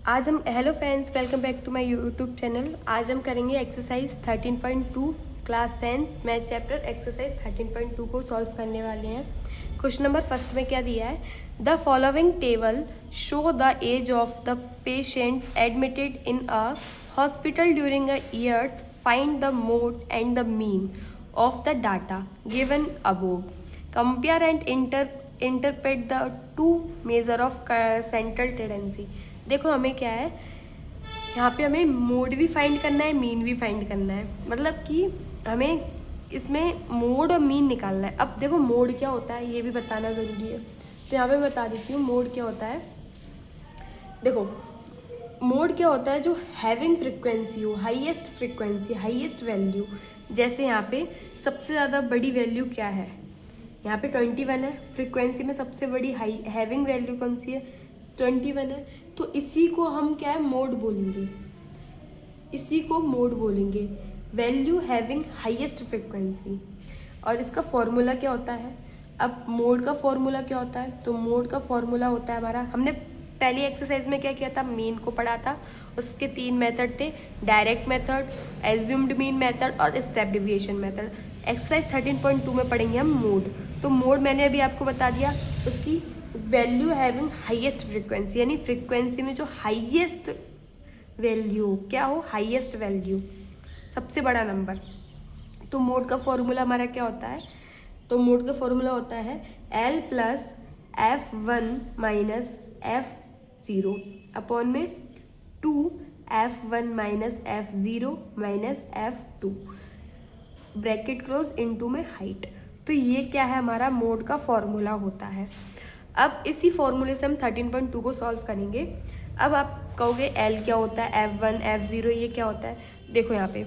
आज हम hello friends, welcome back to my YouTube channel. आज हम करेंगे exercise 13.2 class 10 math chapter exercise 13.2 को सॉल्व करने वाले हैं। क्वेश्चन नंबर फर्स्ट में क्या दिया है? The following table show the age of the patients admitted in a hospital during a years. Find the mode and the mean of the data given above. Compare and interpret the two measure of central tendency. देखो हमें क्या है, यहाँ पे हमें mode भी find करना है, मीन भी फाइंड करना है। मतलब कि हमें इसमें मोड और मीन निकालना है। अब देखो मोड क्या होता है ये भी बताना ज़रूरी है, तो यहाँ पे बता देती हूँ मोड क्या होता है। देखो मोड क्या होता है, जो हैविंग फ्रिक्वेंसी हो, हाईएस्ट फ्रिक्वेंसी, हाईएस्ट वैल्यू। जैसे यहाँ पे सबसे ज़्यादा बड़ी वैल्यू क्या है, यहाँ पे 21 है। फ्रिक्वेंसी में सबसे बड़ी हाई हैविंग वैल्यू कौन सी है? 21 है। तो इसी को हम क्या है, मोड बोलेंगे। इसी को मोड बोलेंगे, वैल्यू हैविंग हाईएस्ट फ्रिक्वेंसी। और इसका फॉर्मूला क्या होता है? अब मोड का फॉर्मूला क्या होता है? तो मोड का फॉर्मूला होता है हमारा, हमने पहली एक्सरसाइज में क्या किया था, मीन को पढ़ा था। उसके 3 मेथड थे, direct method, assumed mean method और स्टेप डिविएशन मेथड। एक्सरसाइज 13.2 में पढ़ेंगे हम मोड। तो मोड मैंने अभी आपको बता दिया, उसकी वैल्यू हैविंग हाईएस्ट फ्रिक्वेंसी, यानी फ्रिक्वेंसी में जो हाईएस्ट वैल्यू क्या हो, हाईएस्ट वैल्यू, सबसे बड़ा नंबर। तो मोड का फॉर्मूला हमारा क्या होता है? तो मोड का फॉर्मूला होता है L plus F1 minus F0 upon में 2F1 minus F0 minus F2 bracket close into में हाइट। तो ये क्या है, हमारा मोड का फॉर्मूला होता है। अब इसी फॉर्मूले से हम 13.2 को सॉल्व करेंगे। अब आप कहोगे L क्या होता है, F1 F0 ये क्या होता है? देखो यहाँ पे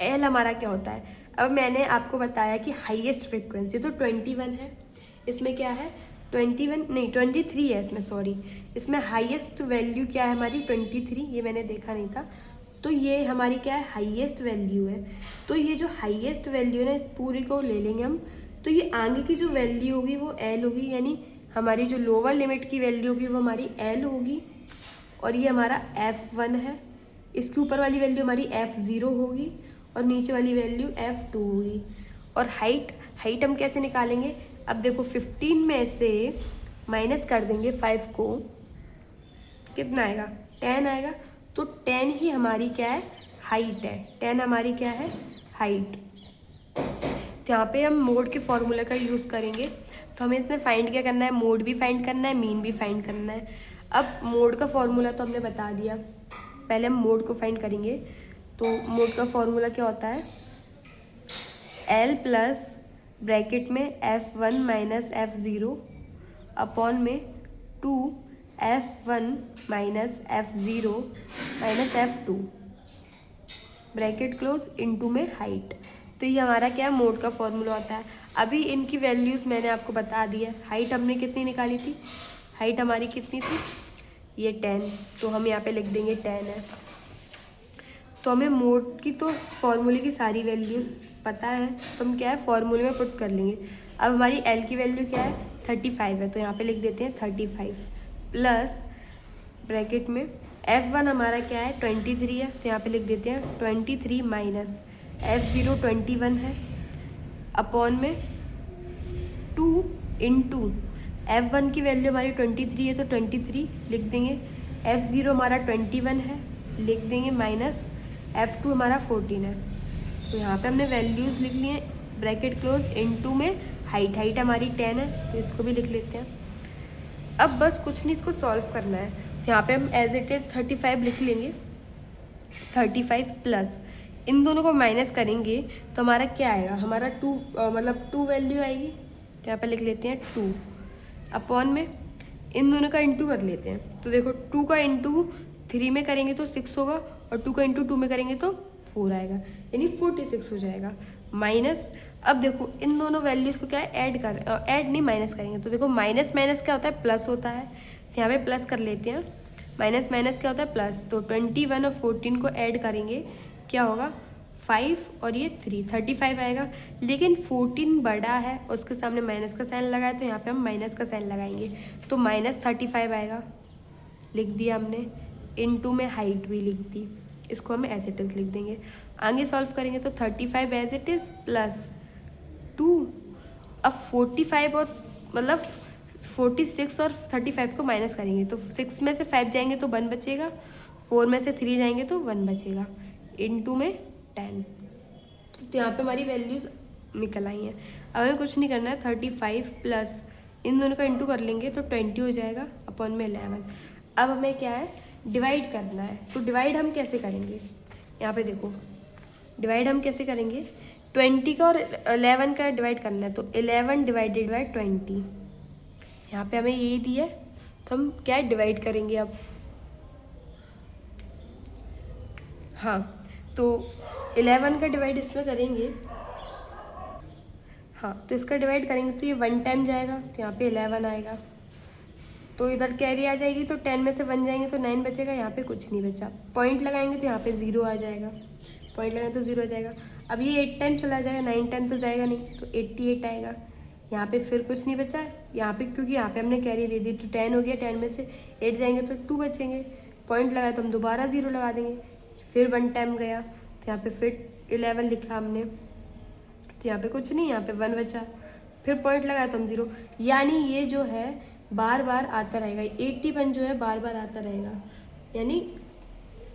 L हमारा क्या होता है। अब मैंने आपको बताया कि हाईएस्ट फ्रिक्वेंसी तो 21 है। इसमें क्या है, 21 नहीं 23 है इसमें, सॉरी। इसमें हाईएस्ट वैल्यू क्या है हमारी, 23। ये मैंने देखा नहीं था। तो ये हमारी क्या है, हाईएस्ट वैल्यू है। तो ये जो हाईएस्ट वैल्यू है ना, इस पूरी को ले लेंगे हम। तो ये आगे की जो वैल्यू होगी वो L होगी, यानी हमारी जो लोअर लिमिट की वैल्यू होगी वो हमारी L होगी। और ये हमारा F1 है। इसके ऊपर वाली वैल्यू हमारी F0 होगी और नीचे वाली वैल्यू F2 होगी। और हाइट हम कैसे निकालेंगे? अब देखो 15 में से माइनस कर देंगे 5 को, कितना आएगा, 10 आएगा। तो 10 ही हमारी क्या है, हाइट है। 10 हमारी क्या है, हाइट। तो यहाँ पे हम मोड के फॉर्मूला का यूज़ करेंगे। तो हमें इसमें फाइंड क्या करना है, मोड भी फाइंड करना है, मीन भी फाइंड करना है। अब मोड का फॉर्मूला तो हमने बता दिया, पहले हम मोड को फाइंड करेंगे। तो मोड का फॉर्मूला क्या होता है, L प्लस ब्रैकेट में F1 माइनस F0 अपॉन में 2F1 minus F0 minus F2 bracket close into में हाइट। तो ये हमारा क्या है, मोड का फॉर्मूला होता है। अभी इनकी वैल्यूज़ मैंने आपको बता दी है। हाइट हमने कितनी निकाली थी, हाइट हमारी कितनी थी, ये 10। तो हम यहाँ पे लिख देंगे 10 है। तो हमें मोड की तो फॉर्मूले की सारी वैल्यूज़ पता है, तो हम क्या है फॉर्मूले में पुट कर लेंगे। अब हमारी L की वैल्यू क्या है, 35 है। तो यहाँ पे लिख देते हैं 35 प्लस ब्रैकेट में F1 हमारा क्या है, 23 है। तो यहाँ पे लिख देते हैं 23 माइनस F0 21 है अपॉन में 2 इंटू F1 की वैल्यू हमारी 23 है, तो 23 लिख देंगे। F0 हमारा 21 है, लिख देंगे माइनस F2 हमारा 14 है। तो यहाँ पे हमने वैल्यूज़ लिख ली हैं, ब्रैकेट क्लोज इनटू में हाइट हमारी 10 है, तो इसको भी लिख लेते हैं। अब बस कुछ नहीं, इसको सॉल्व करना है। तो यहाँ पे हम एज इट इज 35 लिख लेंगे। 35 प्लस इन दोनों को माइनस करेंगे तो हमारा क्या आएगा, हमारा 2 मतलब 2 वैल्यू आएगी। तो यहाँ पे लिख लेते हैं 2 अपॉन में इन दोनों का इंटू कर लेते हैं। तो देखो 2 का इंटू 3 में करेंगे तो 6 होगा, और 2 का इंटू 2 में करेंगे तो 4 आएगा, यानी 46 हो जाएगा। माइनस, अब देखो इन दोनों वैल्यूज़ को क्या है, ऐड नहीं माइनस करेंगे। तो देखो माइनस माइनस क्या होता है, प्लस होता है। तो यहाँ पे प्लस कर लेते हैं। माइनस माइनस क्या होता है, प्लस। तो 21 और 14 को ऐड करेंगे, क्या होगा 5 और ये 3, 35 आएगा। लेकिन 14 बड़ा है, उसके सामने माइनस का साइन लगाए, तो यहाँ पे हम माइनस का साइन लगाएंगे, तो माइनस 35 आएगा। लिख दिया हमने, इनटू में हाइट भी लिख दी, इसको हम एज इट इज़ लिख देंगे। आगे सॉल्व करेंगे तो 35 एज इट इज़ प्लस 2। अब 45 और मतलब 46 और 35 को माइनस करेंगे तो 6 में से 5 जाएंगे तो 1 बचेगा, 4 में से 3 जाएंगे तो 1 बचेगा, इनटू में 10। तो यहाँ पे हमारी वैल्यूज़ निकल आई हैं। अब हमें कुछ नहीं करना है, 35 प्लस इन दोनों का इंटू कर लेंगे तो 20 हो जाएगा अपॉन में 11। अब हमें क्या है, डिवाइड करना है। तो डिवाइड हम कैसे करेंगे, यहाँ पे देखो डिवाइड हम कैसे करेंगे, 20 का और 11 का डिवाइड करना है तो 11 डिवाइडेड बाई 20। यहाँ पे हमें यही दिया है तो हम क्या है डिवाइड करेंगे अब। हाँ तो 11 का डिवाइड इसमें करेंगे, हाँ तो इसका डिवाइड करेंगे तो ये 1 टाइम जाएगा तो यहाँ पे 11 आएगा, तो इधर कैरी आ जाएगी तो 10 में से 1 जाएंगे तो 9 बचेगा, यहाँ पे कुछ नहीं बचा। पॉइंट लगाएंगे तो यहाँ पे 0 आ जाएगा, पॉइंट लगाएंगे तो 0 आ जाएगा। अब ये 8 टाइम चला जाएगा, 9 टाइम तो जाएगा नहीं, तो 88 आएगा। यहाँ पे फिर कुछ नहीं बचा यहाँ पे, क्योंकि यहाँ पे हमने कैरी दे दी तो 10 हो गया, 10 में से 8 जाएंगे तो 2 बचेंगे। पॉइंट लगाया तो हम दोबारा 0 लगा देंगे, फिर 1 टाइम गया तो यहाँ पे फिर 11 लिखा हमने, तो यहाँ पे कुछ नहीं, यहाँ पे 1 बचा, फिर पॉइंट लगाया तो हम 0। यानी ये जो है बार बार आता रहेगा, 81 जो है बार बार आता रहेगा, यानी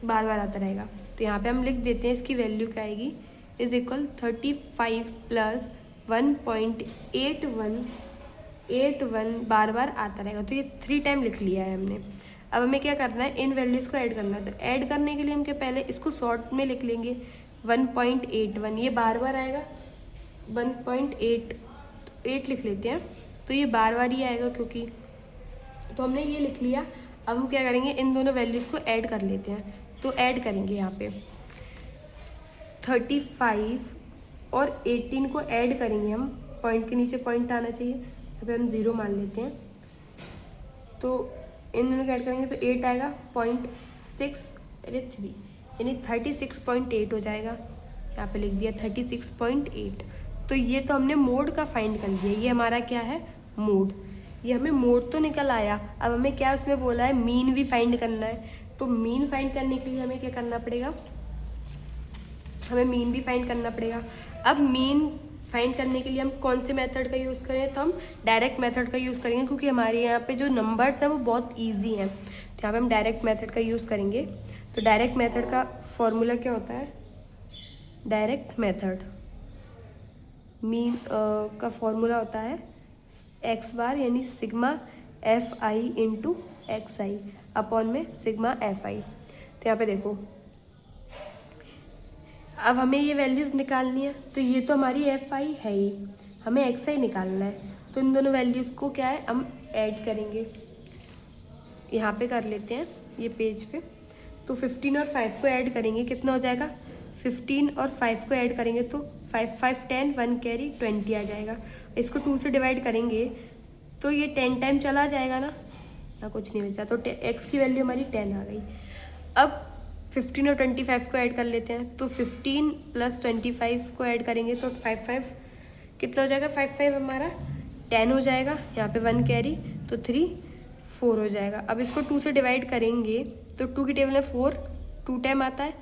बार बार आता रहेगा। तो यहाँ पे हम लिख देते हैं इसकी वैल्यू क्या आएगी, इज इक्वल 35 प्लस 1.8181 बार बार आता रहेगा। तो ये 3 टाइम लिख लिया है हमने। अब हमें क्या करना है, इन वैल्यूज़ को ऐड करना है। तो ऐड करने के लिए हम क्या पहले इसको शॉर्ट में लिख लेंगे 1.81, ये बार बार आएगा, 1.8 लिख लेते हैं तो ये बार बार ही आएगा क्योंकि, तो हमने ये लिख लिया। अब हम क्या करेंगे, इन दोनों वैल्यूज़ को ऐड कर लेते हैं। तो ऐड करेंगे यहाँ पे 35 और 18 को ऐड करेंगे हम, पॉइंट के नीचे पॉइंट आना चाहिए, यहाँ पे हम 0 मान लेते हैं। तो इन दोनों को ऐड करेंगे तो 8 आएगा, 0.6 यानी 36.8 हो जाएगा। यहाँ पे लिख दिया 36.8। तो ये तो हमने मोड का फाइंड कर लिया, ये हमारा क्या है मोड, ये हमें मोड तो निकल आया। अब हमें क्या उसमें बोला है, मीन भी फाइंड करना है। तो मीन फाइंड करने के लिए हमें क्या करना पड़ेगा, हमें मीन भी फाइंड करना पड़ेगा। अब मीन फाइंड करने के लिए हम कौन से मेथड का यूज़ करें, तो हम डायरेक्ट मेथड का यूज़ करेंगे, क्योंकि हमारे यहाँ पे जो नंबर्स हैं वो बहुत ईजी हैं। तो यहाँ पे हम डायरेक्ट मेथड का यूज़ करेंगे। तो डायरेक्ट मेथड का फॉर्मूला क्या होता है, डायरेक्ट मेथड मीन का फॉर्मूला होता है एक्स बार यानी sigma F I into x I upon में सिग्मा एफ आई। तो यहाँ पे देखो अब हमें ये वैल्यूज़ निकालनी है, तो ये तो हमारी एफ आई है ही, हमें एक्स आई निकालना है। तो इन दोनों वैल्यूज़ को क्या है हम ऐड करेंगे, यहाँ पे कर लेते हैं ये पेज पे। तो 15 और 5 को ऐड करेंगे, कितना हो जाएगा, 15 और 5 को ऐड करेंगे तो 5 5 10, 1 कैरी 20 आ जाएगा। इसको 2 से डिवाइड करेंगे तो ये 10 टाइम चला जाएगा ना कुछ नहीं बचा, तो एक्स की वैल्यू हमारी 10 आ गई। अब 15 और 25 को ऐड कर लेते हैं, तो 15 प्लस 25 को ऐड करेंगे तो 5 5 कितना हो जाएगा, 5 5 हमारा 10 हो जाएगा। यहाँ पे 1 कैरी तो 3 4 हो जाएगा। अब इसको 2 से डिवाइड करेंगे तो 2 की टेबल में 4 2 टाइम आता है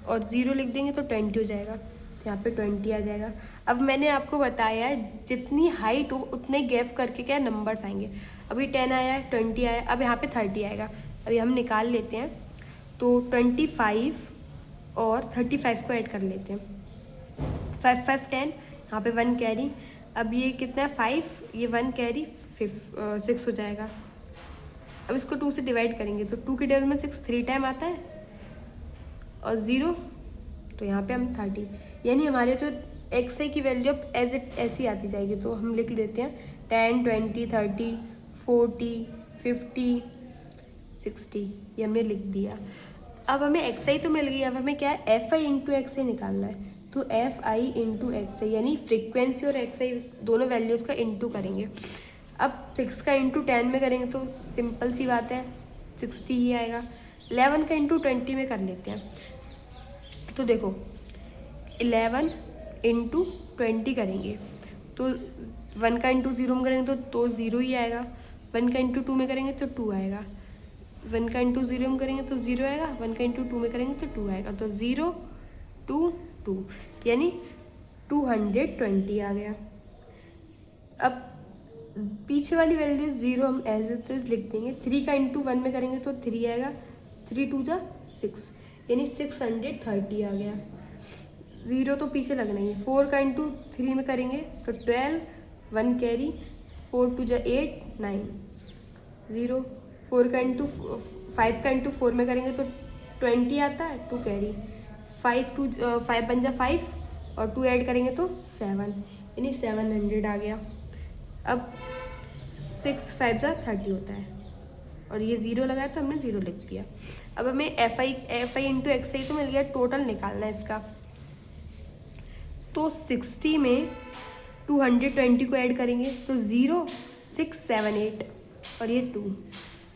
और 0 लिख देंगे तो 20 हो जाएगा। तो यहाँ पे 20 आ जाएगा। अब मैंने आपको बताया जितनी हाइट हो उतने गैप करके क्या नंबर्स आएंगे। अभी 10 आया, 20 आया, अब यहाँ पे 30 आएगा। अभी हम निकाल लेते हैं, तो 25 और 35 को ऐड कर लेते हैं। 5 5 10, यहाँ पे 1 कैरी, अब ये कितना है 5, ये 1 कैरी 6 हो जाएगा। अब इसको 2 से डिवाइड करेंगे तो 2 की टेबल में 6 3 टाइम आता है और 0, तो यहाँ पे हम 30, यानी हमारे जो एक्स आई की वैल्यू अब एज इट ऐसी आती जाएगी। तो हम लिख लेते हैं 10 20 30 40 50 60, ये हमने लिख दिया। अब हमें एक्स आई तो मिल गई, अब हमें क्या है एफ आई इंटू एक्स आई निकालना है। तो एफ आई इंटू एक्स आई यानी फ्रीक्वेंसी और एक्स आई दोनों वैल्यूज़ का इंटू करेंगे। अब 6 का इंटू 10 में करेंगे तो सिंपल सी बात है 60 ही आएगा। 11 का इंटू 20 में कर लेते हैं, तो देखो 11 इंटू 20 करेंगे तो 1 का इंटू 0 में करेंगे तो 0 ही आएगा। 1 का इंटू 2 में करेंगे तो 2 आएगा, 1 का इंटू 0 में करेंगे तो 0 आएगा, 1 का इंटू 2 में करेंगे तो 2 आएगा, तो 0 2 2 यानी 220 आ गया। अब पीछे वाली वैल्यू 0 हम एज इट इज लिख देंगे। 3 का इंटू 1 में करेंगे तो 3 आएगा, 3 2 जा 6 यानी 630 आ गया। 0 तो पीछे लगना ही है। 4 का इंटू 3 में करेंगे तो 12, 1 कैरी, 4 2 जा 8 9 0। 4 का इंटू 5 का इंटू 4 में करेंगे तो 20 आता है, 2 कैरी, 5 बन जा 5 और 2 ऐड करेंगे तो 7 यानी 700 आ गया। अब 6 5 जा 30 होता है और ये 0 लगाया तो हमने 0 लिख दिया। अब हमें एफ आई इंटू एक्स आई तो मिल गया, टोटल निकालना है इसका। तो 60 में 220 को ऐड करेंगे तो 0 6 7 8 और ये 2।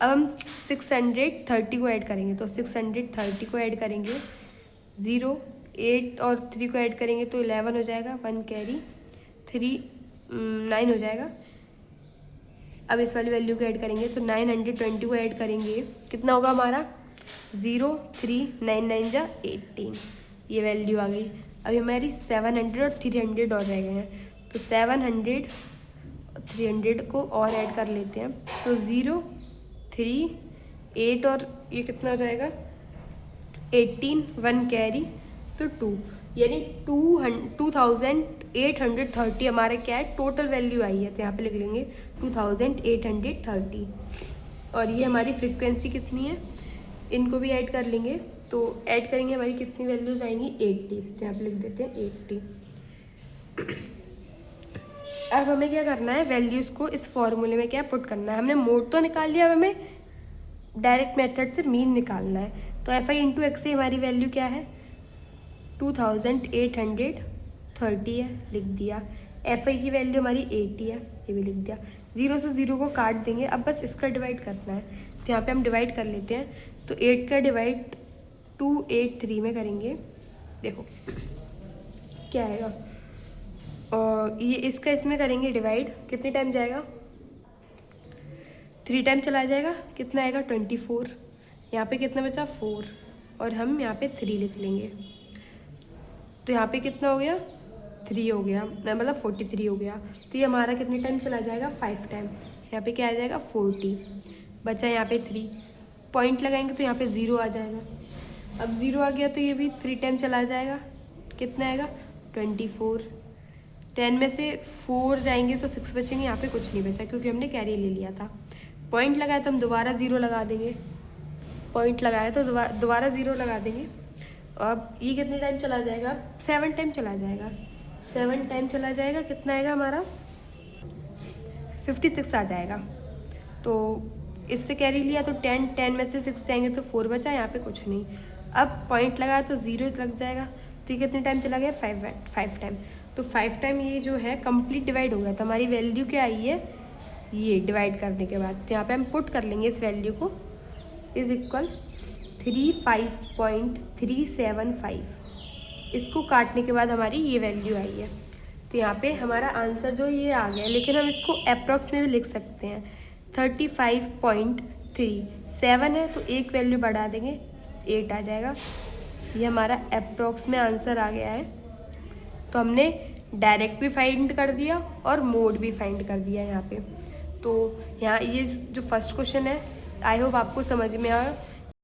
अब हम 630 को ऐड करेंगे तो 630 को ऐड करेंगे, 0 8 और 3 को ऐड करेंगे तो 11 हो जाएगा, 1 कैरी, 3 9 हो जाएगा। अब इस वाली वैल्यू को ऐड करेंगे तो 920 को ऐड करेंगे, कितना होगा हमारा 0 3 9 9 जा 18, ये वैल्यू आ गई। अभी हमारी 700 और 300 और रह गए हैं, तो 700 300 को और ऐड कर लेते हैं तो 0 3 8 और ये कितना हो जाएगा 18, 1 कैरी तो 2 यानी 2830 हमारे क्या है टोटल वैल्यू आई है, तो यहाँ पे लिख लेंगे 2830। और ये हमारी फ्रीक्वेंसी कितनी है, इनको भी ऐड कर लेंगे, तो ऐड करेंगे हमारी कितनी वैल्यूज आएंगी 80, तो यहाँ पे लिख देते हैं 80। अब हमें क्या करना है, वैल्यूज़ को इस फॉर्मूले में क्या पुट करना है। हमने मोड तो निकाल लिया, अब हमें डायरेक्ट मेथड से मीन निकालना है। तो एफ आई इंटू एक्स आई हमारी वैल्यू क्या है 2830 है, लिख दिया। एफ आई की वैल्यू हमारी 80 है, ये भी लिख दिया। 0 से 0 को काट देंगे, अब बस इसका डिवाइड करना है, तो यहाँ पे हम डिवाइड कर लेते हैं। तो 8 का डिवाइड 283 में करेंगे, देखो क्या आएगा, और ये इसका इसमें करेंगे डिवाइड, कितने टाइम जाएगा 3 टाइम चला जाएगा, कितना आएगा 24। यहाँ पे कितना बचा 4 और हम यहाँ पे 3 लिख लेंगे, तो यहाँ पे कितना हो गया 3 हो गया, मतलब 43 हो गया। तो ये हमारा कितने टाइम चला जाएगा 5 टाइम, यहाँ पे क्या आ जाएगा 40, बचा यहाँ पे 3, पॉइंट लगाएंगे तो यहाँ पे 0 आ जाएगा। अब 0 आ गया तो ये भी 3 टाइम चला जाएगा, कितना आएगा 24। 10 में से 4 जाएंगे तो 6 बचेंगे, यहाँ पे कुछ नहीं बचा क्योंकि हमने कैरी ले लिया था। पॉइंट लगाया तो हम दोबारा 0 लगा देंगे, पॉइंट लगाया तो दोबारा 0 लगा देंगे। अब ये कितने टाइम चला जाएगा 7 टाइम चला जाएगा, 7 टाइम चला जाएगा, कितना आएगा हमारा 56 आ जाएगा। तो इससे कैरी लिया तो 10 में से 6 जाएंगे तो 4 बचा, यहाँ पे कुछ नहीं। अब पॉइंट लगाया तो 0 लग जाएगा, तो ये कितने टाइम चला गया 5 टाइम। तो 5 टाइम ये जो है कंप्लीट डिवाइड हो गया, तो हमारी वैल्यू क्या आई है ये डिवाइड करने के बाद। तो यहाँ पे हम पुट कर लेंगे इस वैल्यू को, इज इक्वल 35.375। इसको काटने के बाद हमारी ये वैल्यू आई है, तो यहाँ पे हमारा आंसर जो ये आ गया, लेकिन हम इसको अप्रॉक्स में भी लिख सकते हैं। 35.3 7 है तो एक वैल्यू बढ़ा देंगे 8 आ जाएगा, ये हमारा अप्रॉक्स में आंसर आ गया है। तो हमने डायरेक्ट भी फाइंड कर दिया और मोड भी फाइंड कर दिया यहाँ पे। तो यहाँ ये जो फर्स्ट क्वेश्चन है आई होप आपको समझ में आया।